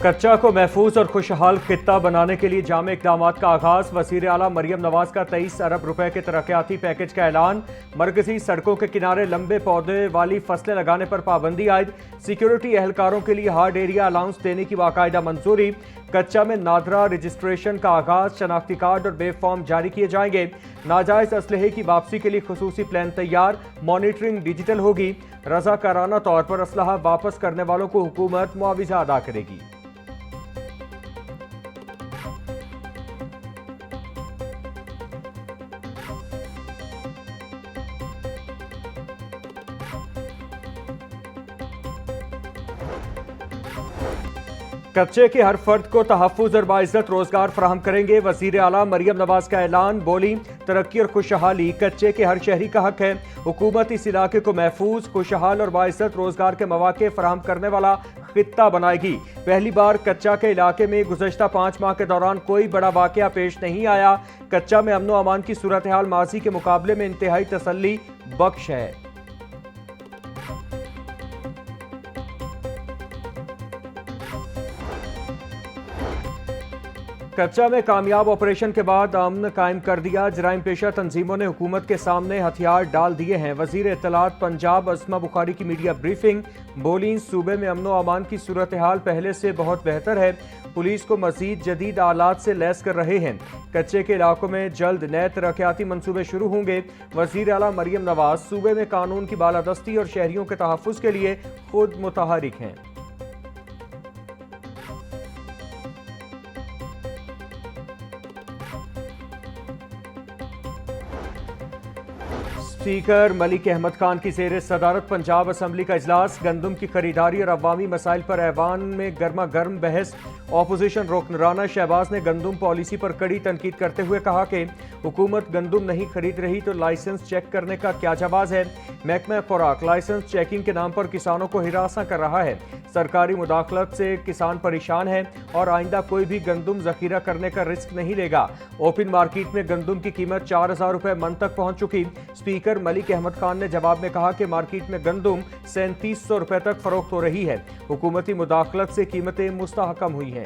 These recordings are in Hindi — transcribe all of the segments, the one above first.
कच्चा को महफूज और खुशहाल खित्ता बनाने के लिए जामे इक़दामात का आगाज। वज़ीर आला मरियम नवाज का 23 अरब रुपए के तरक्याती पैकेज का ऐलान। मरकजी सड़कों के किनारे लंबे पौधे वाली फसलें लगाने पर पाबंदी आयद। सिक्योरिटी एहलकारों के लिए हार्ड एरिया अलाउंस देने की बाकायदा मंजूरी। कच्चा में नादरा रजिस्ट्रेशन का आगाज। शनाख्ती कार्ड और बेब फॉर्म जारी किए जाएंगे। नाजायज असलहे की वापसी के लिए खुसूसी प्लान तैयार। मॉनिटरिंग डिजिटल होगी। रजाकाराना तौर पर असलहा वापस करने वालों को हुकूमत मुआविजा अदा करेगी। कच्चे के हर फर्द को तहफ्फुज़ और बाइज़्ज़त रोजगार फराहम करेंगे। वज़ीर आला मरियम नवाज का ऐलान। बोली, तरक्की और खुशहाली कच्चे के हर शहरी का हक है। हुकूमत इस इलाके को महफूज, खुशहाल और बाइज़्ज़त रोजगार के मौके फराहम करने वाला खित्ता बनाएगी। पहली बार कच्चा के इलाके में गुज़श्ता 5 माह के दौरान कोई बड़ा वाकया पेश नहीं आया। कच्चा में अमन व अमान की सूरत हाल माजी के मुकाबले में इंतहाई तसल्ली बख्श है। कच्चा में कामयाब ऑपरेशन के बाद अमन कायम कर दिया। जराइम पेशा तंजीमों ने हुकूमत के सामने हथियार डाल दिए हैं। वजीर इत्तलात पंजाब अस्मा बुखारी की मीडिया ब्रीफिंग। बोली, सूबे में अमन व अमान की सूरत हाल पहले से बहुत बेहतर है। पुलिस को मजीद जदीद आलात से लैस कर रहे हैं। कच्चे के इलाकों में जल्द नए तरक्याती मंसूबे शुरू होंगे। वजीर आला मरियम नवाज सूबे में कानून की बालादस्ती और शहरियों के तहफ़्फ़ुज़ के लिए खुद मुतहरिक हैं। स्पीकर मलिक अहमद खान की ज़ेर सदारत पंजाब असम्बली का इजलास। गंदम की खरीदारी और अवामी मसाइल पर ऐवान में गर्मा गर्म बहस। ऑपोजिशन रुकनराना शहबाज ने गंदम पॉलिसी पर कड़ी तनकीद करते हुए कहा कि हुकूमत गंदम नहीं खरीद रही तो लाइसेंस चेक करने का क्या जवाब है। महकमा खुराक लाइसेंस चेकिंग के नाम पर किसानों को हिरासा कर रहा है। सरकारी मुदाखलत से किसान परेशान है और आइंदा कोई भी गंदम जखीरा करने का रिस्क नहीं लेगा। ओपन मार्केट में गंदम की कीमत 4000 रुपए मन तक पहुंच चुकी। स्पीकर मलिक अहमद खान ने जवाब में कहा कि मार्केट में गंदम 3700 रुपए तक फरोख्त हो रही है। हुकूमती मुदाखलत से कीमतें मुस्तहकम हुई हैं।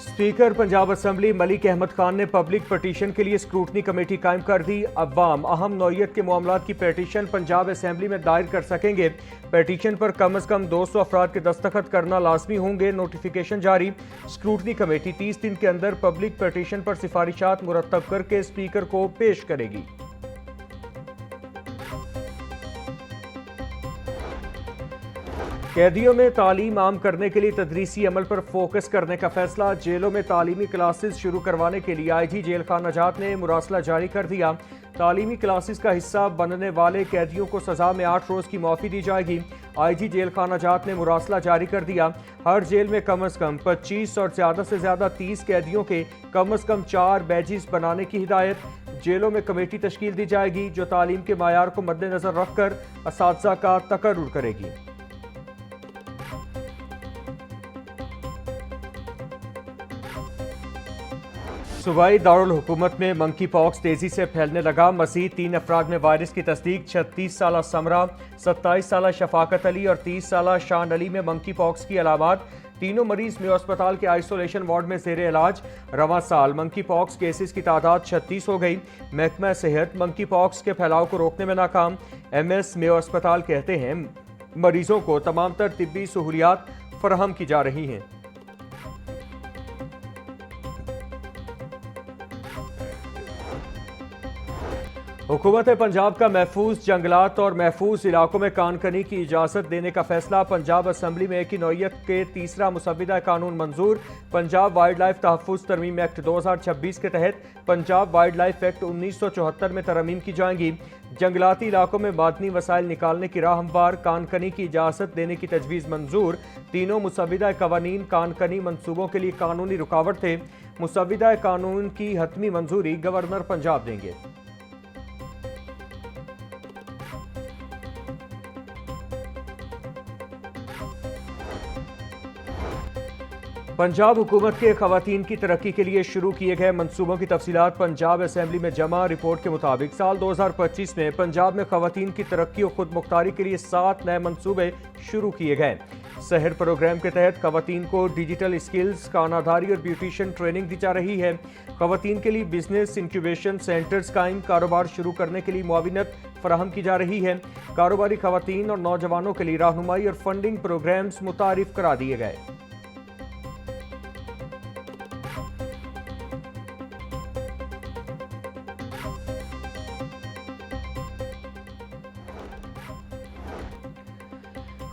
स्पीकर पंजाब असम्बली मलिक अहमद खान ने पब्लिक पटिशन के लिए स्क्रूटनी कमेटी कायम कर दी। अवाम अहम नौयत के मामलात की पटिशन पंजाब असम्बली में दायर कर सकेंगे। पटिशन पर कम से कम 200 अफराद के दस्तखत करना लाजमी होंगे। नोटिफिकेशन जारी। स्क्रूटनी कमेटी 30 दिन के अंदर पब्लिक पटिशन पर सिफारिशात मुरतब करके स्पीकर को पेश करेगी। कैदियों में तालीम आम करने के लिए तदरीसी अमल पर फोकस करने का फैसला। जेलों में तालीमी क्लासेस शुरू करवाने के लिए आईजी जेल खाना जात ने मुरासला जारी कर दिया। तालीमी क्लासेस का हिस्सा बनने वाले कैदियों को सजा में 8 रोज की माफी दी जाएगी। आईजी जेल खाना जात ने मुरासला जारी कर दिया। हर जेल में कम से कम 25 और ज्यादा से ज्यादा 30 कैदियों के कम से कम 4 बैजेस बनाने की हिदायत। जेलों में कमेटी तश्कील दी जाएगी जो तालीम के मायार को मद्देनजर रखकर असातिज़ा का तकर्रुर करेगी। सूबाई दारुल हुकूमत में मंकी पॉक्स तेजी से फैलने लगा। मजीद 3 अफराद में वायरस की तस्दीक। 36 साला समरा, 27 साला शफाकत अली और 30 साला शान अली में मंकी पॉक्स की अलामात। तीनों मरीज में अस्पताल के आइसोलेशन वार्ड में जेर इलाज। रवां साल मंकी पॉक्स केसेस की तादाद 36 हो गई। महकमा सेहत मंकी पॉक्स के फैलाव को रोकने में नाकाम। MS मेयो अस्पताल कहते हैं मरीजों को तमाम तर तिब्बी सहूलियात फराहम की जा रही हैं। हुकूमत पंजाब का महफूज जंगलात और महफूज इलाकों में कानकनी की इजाज़त देने का फैसला। पंजाब असम्बली में एक ही नौयत के तीसरा मुसव्विदा कानून मंजूर। पंजाब वाइल्ड लाइफ तहफ़्फ़ुज़ तरमीम एक्ट 2026 के तहत पंजाब वाइल्ड लाइफ एक्ट 1974 में तरमीम की जाएंगी। जंगलाती इलाकों में मादनी वसाइल निकालने की राह हमवार। कानकनी की इजाज़त देने की तजवीज़ मंजूर। तीनों मुसव्विदा कवानीन कानकनी मनसूबों के लिए कानूनी रुकावट थे। मुसव्विदा कानून की हतमी मंजूरी गवर्नर पंजाब देंगे। पंजाब हुकूमत के खवातीन की तरक्की के लिए शुरू किए गए मंसूबों की तफसीलात पंजाब असेंबली में जमा। रिपोर्ट के मुताबिक साल 2025 में पंजाब में खवातीन की तरक्की और खुद मुख्तारी के लिए 7 नए मंसूबे शुरू किए गए। शहर प्रोग्राम के तहत खवातीन को डिजिटल स्किल्स, खानाधारी और ब्यूटिशियन ट्रेनिंग दी जा रही है। खवातीन के लिए बिजनेस इंक्यूबेशन सेंटर्स कायम, कारोबार शुरू करने के लिए मुआविनत फराहम की जा रही है। कारोबारी खवातीन और नौजवानों के लिए रहनुमाई और फंडिंग प्रोग्राम्स मुतारिफ करा दिए गए।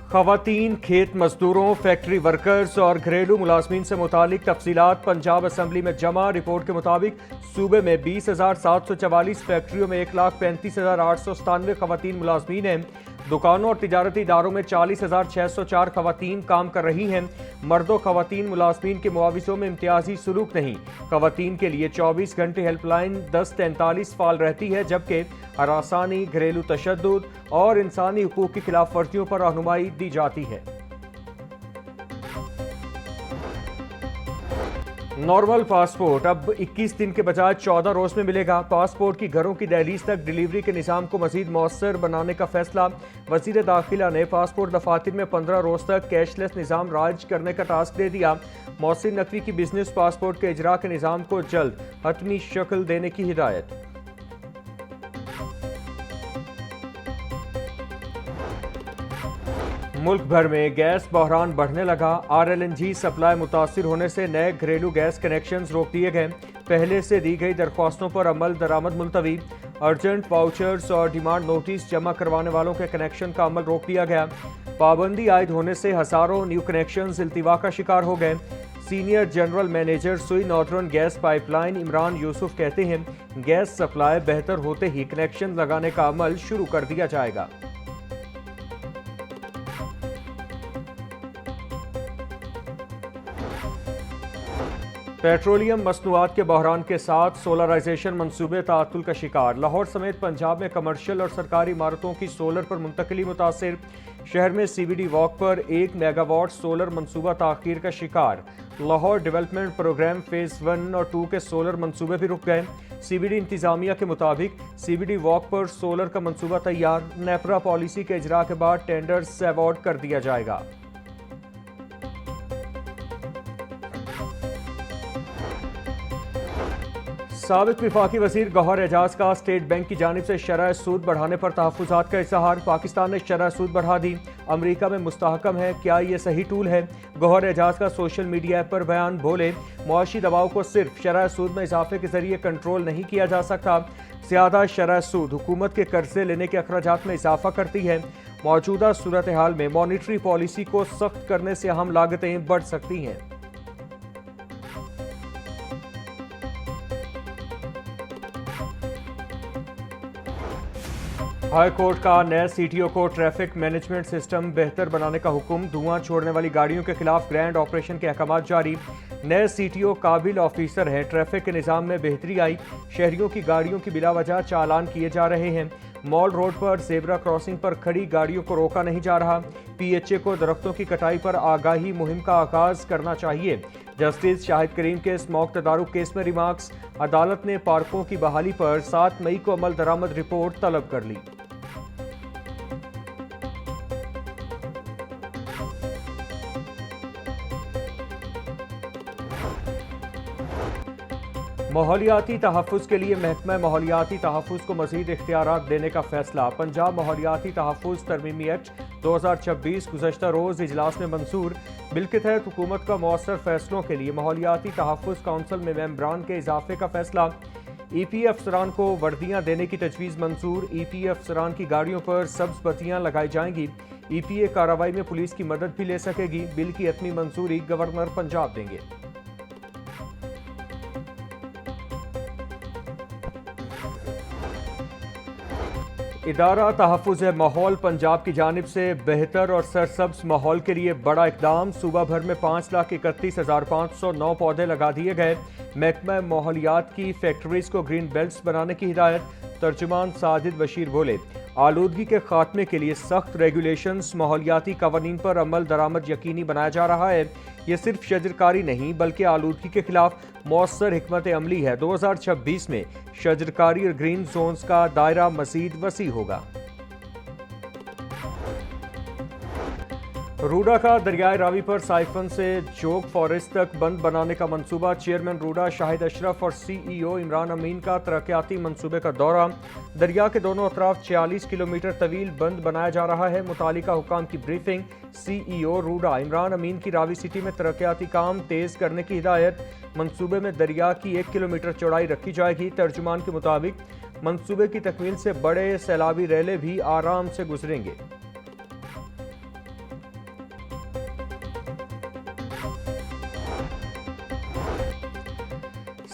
खवातीन, खेत मजदूरों, फैक्ट्री वर्कर्स और घरेलू मुलाजमीन से मुतालिक तफसीलात पंजाब असेंबली में जमा। रिपोर्ट के मुताबिक सूबे में 20,744 फैक्ट्रियों में 1,35,897 खवातीन मुलाजमीन हैं। दुकानों और तिजारती इदारों में 40,604 खवातीन काम कर रही हैं। मर्दों खवातीन मुलाजमीन के मुआविजों में इम्तियाजी सलूक नहीं। खवातीन के लिए 24 घंटे हेल्पलाइन 1043 फाल रहती है, जबकि हरासानी, घरेलू तशद्दुद और इंसानी हुकूक की खिलाफ वर्जियों पर रहनुमाई दी जाती है। नॉर्मल पासपोर्ट अब 21 दिन के बजाय 14 रोज में मिलेगा। पासपोर्ट की घरों की दहलीज तक डिलीवरी के निज़ाम को मजीद मौसर बनाने का फैसला। वज़ीर दाखिला ने पासपोर्ट दफातर में 15 रोज तक कैशलेस निज़ाम राज करने का टास्क दे दिया। मोहसिन नकवी की बिजनेस पासपोर्ट के इजरा के निज़ाम को जल्द हतमी शक्ल देने की हिदायत। मुल्क भर में गैस बहरान बढ़ने लगा। RLNG सप्लाई मुतासिर होने से नए घरेलू गैस कनेक्शंस रोक दिए गए। पहले से दी गई दरख्वास्तों पर अमल दरामद मुलतवी। अर्जेंट वाउचर्स और डिमांड नोटिस जमा करवाने वालों के कनेक्शन का अमल रोक दिया गया। पाबंदी आयद होने से हजारों न्यू कनेक्शंस इल्तिवा का शिकार हो गए। सीनियर जनरल मैनेजर सुई northern gas pipeline Imran Yusuf कहते हैं, गैस सप्लाई बेहतर होते ही कनेक्शन लगाने का अमल शुरू कर दिया जाएगा। पेट्रोलियम मसनूआत के बहरान के साथ सोलराइजेशन मंसूबे तातुल का शिकार। लाहौर समेत पंजाब में कमर्शियल और सरकारी इमारतों की सोलर पर मुंतकली मुतासिर। शहर में CBD वॉक पर 1 मेगावाट सोलर मंसूबा ताखीर का शिकार। लाहौर डेवलपमेंट प्रोग्राम फेज 1 और 2 के सोलर मंसूबे भी रुक गए। CBD इंतजामिया के मुताबिक CBD वॉक पर सोलर का मंसूबा तैयार। नेपरा पॉलिसी के इजरा के बाद टेंडर्स अवार्ड कर दिया जाएगा। साबिक विफाकी वजीर गौहर एजाज का स्टेट बैंक की जानिब से शरह सूद बढ़ाने पर तहफ़्फ़ुज़ात का इज़हार। पाकिस्तान ने शरह सूद बढ़ा दी, अमरीका में मुस्तहकम है, क्या ये सही टूल है? गौहर एजाज का सोशल मीडिया ऐप पर बयान। बोले, मुआशी दबाव को सिर्फ शरह सूद में इजाफे के जरिए कंट्रोल नहीं किया जा सकता। ज़्यादा शरह सूद हुकूमत के कर्जे लेने के अखराजात में इजाफा करती है। मौजूदा सूरत हाल में मॉनिटरी पॉलिसी को सख्त करने से अहम लागतें बढ़ सकती हैं। हाई कोर्ट का नए CTO को ट्रैफिक मैनेजमेंट सिस्टम बेहतर बनाने का हुक्म। धुआं छोड़ने वाली गाड़ियों के खिलाफ ग्रैंड ऑपरेशन के अहकाम जारी। नए CTO काबिल ऑफिसर है, ट्रैफिक के निज़ाम में बेहतरी आई। शहरियों की गाड़ियों की बिला वजह चालान किए जा रहे हैं। मॉल रोड पर जेब्रा क्रॉसिंग पर खड़ी गाड़ियों को रोका नहीं जा रहा। PHA को दरख्तों की कटाई पर आगाही मुहिम का आगाज करना चाहिए। जस्टिस शाहिद करीम के स्मॉक तदारुक केस में रिमार्क्स। अदालत ने पार्कों की बहाली पर 7 मई को अमल दरामद रिपोर्ट तलब कर ली। माहौलियाती तहफ़्फ़ुज़ के लिए महकमा माहौलियाती तहफ़्फ़ुज़ को मज़ीद इख्तियारात देने का फैसला। पंजाब माहौलियाती तहफ़्फ़ुज़ तरमीमी एक्ट 2026 गुज़श्ता रोज़ इजलास में मंजूर। बिल के तहत हुकूमत का मौसर फैसलों के लिए माहौलियाती तहफ़्फ़ुज़ काउंसिल में मेंबरान के इजाफे का फैसला। EP अफसरान को वर्दियाँ देने की तजवीज़ मंजूर। EP अफसरान की गाड़ियों पर सब्ज़ बत्तियाँ लगाई जाएंगी। EPA कार्रवाई में पुलिस की मदद भी ले सकेगी। बिल की हतमी मंजूरी गवर्नर पंजाब देंगे। इदारा तहफ़्फ़ुज़ माहौल पंजाब की जानिब से बेहतर और सरसब्ज माहौल के लिए बड़ा इक़दाम। सूबा भर में 5,31,509 पौधे लगा दिए गए। महकमा माहौलियात की फैक्ट्रीज को ग्रीन बेल्ट्स बनाने की हिदायत। तर्जुमान साजिद बशीर बोले, आलूदगी के खात्मे के लिए सख्त रेगुलेशंस, माहौलियाती कवानीन पर अमल दरामद यकीनी बनाया जा रहा है। ये सिर्फ शजरकारी नहीं बल्कि आलूदगी के खिलाफ मौसर हिकमत अमली है। 2026 में शजरकारी और ग्रीन जोन्स का दायरा मजीद वसी होगा। रूडा का दरियाए रावी पर साइफन से जोग फॉरेस्ट तक बंद बनाने का मंसूबा। चेयरमैन रूडा शाहिद अशरफ और CEO इमरान अमीन का तरक्याती मंसूबे का दौरा। दरिया के दोनों अतराफ 46 किलोमीटर तवील बंद बनाया जा रहा है। मुतालिका हुकाम की ब्रीफिंग। CEO रूडा इमरान अमीन की रावी सिटी में तरक्याती काम तेज करने की हिदायत। मंसूबे में दरिया की 1 किलोमीटर चौड़ाई रखी जाएगी। तर्जुमान के मुताबिक मंसूबे की तकमील से बड़े सैलाबी रेले भी आराम से गुजरेंगे।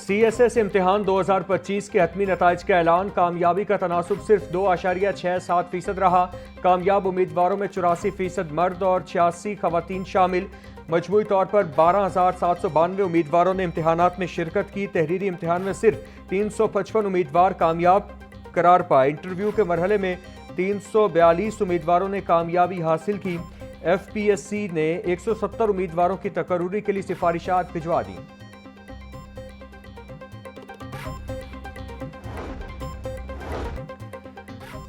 CSS इम्तिहान 2025 के हतमी नताइज का ऐलान। कामयाबी का तनासुब सिर्फ 2.67% रहा। कामयाब उम्मीदवारों में 84% मर्द और 86 खवातीन शामिल। मजमूई तौर पर 12,792 उम्मीदवारों ने इम्तिहानात में शिरकत की। तहरीरी इम्तिहान में सिर्फ 355 उम्मीदवार कामयाब करार पाए। इंटरव्यू के मरहले में 342 उम्मीदवारों ने कामयाबी हासिल की। FPSC ने 170 उम्मीदवारों की तकर्रुरी के लिए सिफारिशात भिजवा दी।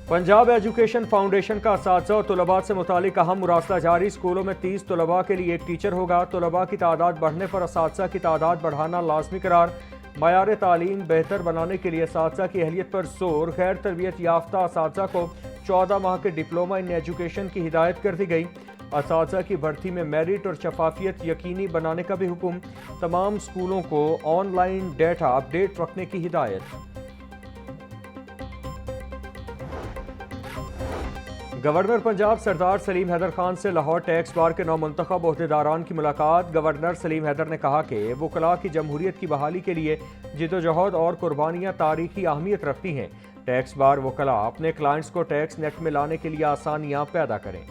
पंजाब एजुकेशन फाउंडेशन का असातिज़ा और तलबा से मुतालिक अहम मुरासला जारी। स्कूलों में 30 तलबा के लिए 1 टीचर होगा। तलबा की तादाद बढ़ने पर असातिज़ा की तादाद बढ़ाना लाजमी करार। मयार तालीम बेहतर बनाने के लिए असातिज़ा की अहलियत पर जोर। गैर तरबियत याफ्ता असातिज़ा को 14 माह के डिप्लोमा इन एजुकेशन की हिदायत कर दी गई। असातिज़ा की भर्ती में मेरिट और शफाफियत यकीनी बनाने का भी हुक्म। तमाम स्कूलों को ऑनलाइन डेटा अपडेट रखने की हिदायत। गवर्नर पंजाब सरदार सलीम हैदर खान से लाहौर टैक्स बार के नौमुंतखब ओहदेदारान की मुलाकात। गवर्नर सलीम हैदर ने कहा कि वकला की जमहूरियत की बहाली के लिए जिदोजहद और कुर्बानियाँ तारीखी अहमियत रखती हैं। टैक्स बार वकला अपने क्लाइंट्स को टैक्स नेट में लाने के लिए आसानियाँ पैदा करें।